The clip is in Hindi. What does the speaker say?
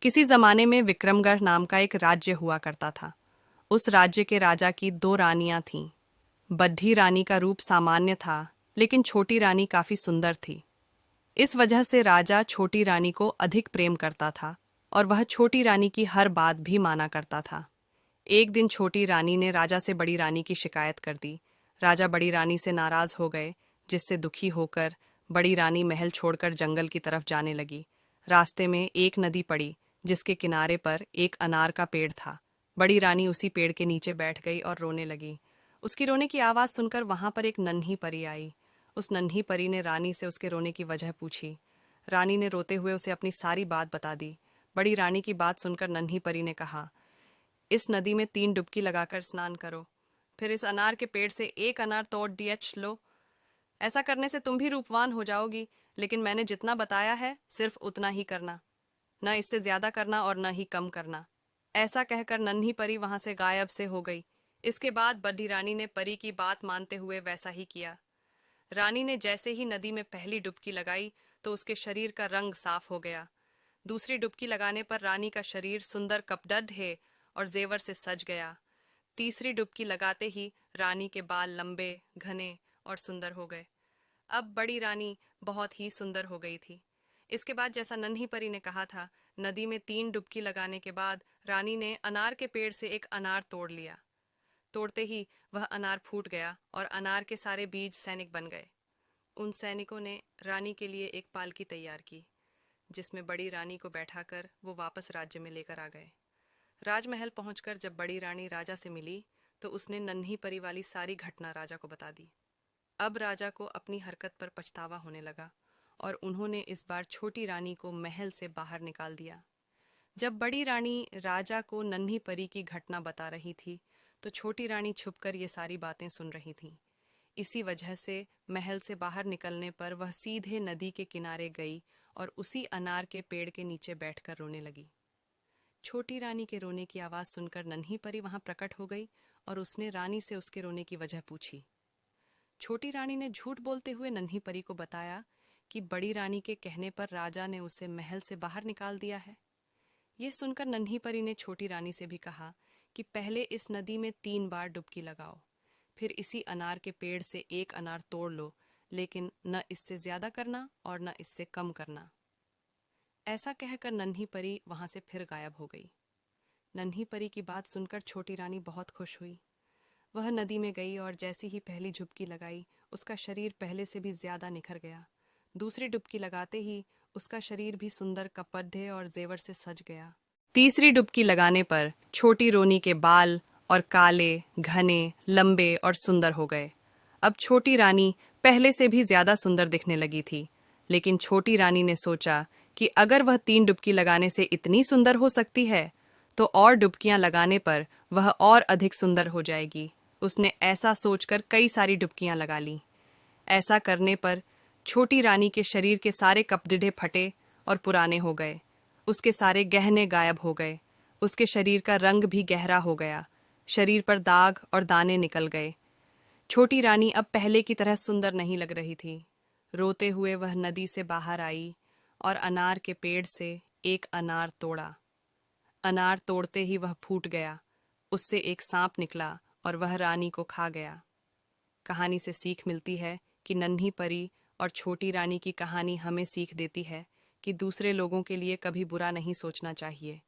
किसी जमाने में विक्रमगढ़ नाम का एक राज्य हुआ करता था। उस राज्य के राजा की दो रानियां थीं। बड्ढी रानी का रूप सामान्य था, लेकिन छोटी रानी काफी सुंदर थी। इस वजह से राजा छोटी रानी को अधिक प्रेम करता था और वह छोटी रानी की हर बात भी माना करता था। एक दिन छोटी रानी ने राजा से बड़ी रानी की शिकायत कर दी। राजा बड़ी रानी से नाराज हो गए, जिससे दुखी होकर बड़ी रानी महल छोड़कर जंगल की तरफ जाने लगी। रास्ते में एक नदी पड़ी, जिसके किनारे पर एक अनार का पेड़ था। बड़ी रानी उसी पेड़ के नीचे बैठ गई और रोने लगी। उसकी रोने की आवाज़ सुनकर वहां पर एक नन्ही परी आई। उस नन्ही परी ने रानी से उसके रोने की वजह पूछी। रानी ने रोते हुए उसे अपनी सारी बात बता दी। बड़ी रानी की बात सुनकर नन्ही परी ने कहा, इस नदी में 3 डुबकी लगाकर स्नान करो, फिर इस अनार के पेड़ से एक अनार तोड़ डीएच लो। ऐसा करने से तुम भी रूपवान हो जाओगी, लेकिन मैंने जितना बताया है सिर्फ उतना ही करना, न इससे ज्यादा करना और न ही कम करना। ऐसा कहकर नन्ही परी वहां से गायब से हो गई। इसके बाद बड्ढी रानी ने परी की बात मानते हुए वैसा ही किया। रानी ने जैसे ही नदी में पहली डुबकी लगाई तो उसके शरीर का रंग साफ हो गया। दूसरी डुबकी लगाने पर रानी का शरीर सुंदर कपडढ और जेवर से सज गया। तीसरी डुबकी लगाते ही रानी के बाल लंबे, घने और सुंदर हो गए। अब बड़ी रानी बहुत ही सुंदर हो गई थी। इसके बाद जैसा नन्ही परी ने कहा था, नदी में 3 डुबकी लगाने के बाद रानी ने अनार के पेड़ से एक अनार तोड़ लिया। तोड़ते ही वह अनार फूट गया और अनार के सारे बीज सैनिक बन गए। उन सैनिकों ने रानी के लिए एक पालकी तैयार की, जिसमें बड़ी रानी को बैठाकर वो वापस राज्य में लेकर आ गए। राजमहल पहुंचकर जब बड़ी रानी राजा से मिली तो उसने नन्ही परी वाली सारी घटना राजा को बता दी। अब राजा को अपनी हरकत पर पछतावा होने लगा और उन्होंने इस बार छोटी रानी को महल से बाहर निकाल दिया। जब बड़ी रानी राजा को नन्ही परी की घटना बता रही थी तो छोटी रानी छुपकर ये सारी बातें सुन रही थी। इसी वजह से महल से बाहर निकलने पर वह सीधे नदी के किनारे गई और उसी अनार के पेड़ के नीचे बैठकर रोने लगी। छोटी रानी के रोने की आवाज़ सुनकर नन्ही परी वहां प्रकट हो गई और उसने रानी से उसके रोने की वजह पूछी। छोटी रानी ने झूठ बोलते हुए नन्ही परी को बताया कि बड़ी रानी के कहने पर राजा ने उसे महल से बाहर निकाल दिया है। यह सुनकर नन्ही परी ने छोटी रानी से भी कहा कि पहले इस नदी में 3 बार डुबकी लगाओ, फिर इसी अनार के पेड़ से एक अनार तोड़ लो, लेकिन न इससे ज्यादा करना और न इससे कम करना। ऐसा कहकर नन्ही परी वहां से फिर गायब हो गई। नन्ही परी की बात सुनकर छोटी रानी बहुत खुश हुई। वह नदी में गई और जैसी ही पहली डुबकी लगाई, उसका शरीर पहले से भी ज्यादा निखर गया। दूसरी डुबकी लगाते ही उसका शरीर भी सुंदर कपडे और जेवर से सज गया। तीसरी डुबकी लगाने पर छोटी रोनी के बाल और काले, घने, लंबे और सुंदर हो गए। अब छोटी रानी पहले से भी ज्यादा सुंदर दिखने लगी थी, लेकिन छोटी रानी ने सोचा कि अगर वह 3 डुबकी लगाने से इतनी सुंदर हो सकती है, तो और डुबकियां लगाने पर वह और अधिक सुंदर हो जाएगी। उसने ऐसा सोचकर कई सारी डुबकियां लगा ली। ऐसा करने पर छोटी रानी के शरीर के सारे कपड़े फटे और पुराने हो गए। उसके सारे गहने गायब हो गए। उसके शरीर का रंग भी गहरा हो गया। शरीर पर दाग और दाने निकल गए। छोटी रानी अब पहले की तरह सुंदर नहीं लग रही थी। रोते हुए वह नदी से बाहर आई और अनार के पेड़ से एक अनार तोड़ा। अनार तोड़ते ही वह फूट गया। उससे एक सांप निकला और वह रानी को खा गया। कहानी से सीख मिलती है कि नन्ही परी और छोटी रानी की कहानी हमें सीख देती है कि दूसरे लोगों के लिए कभी बुरा नहीं सोचना चाहिए।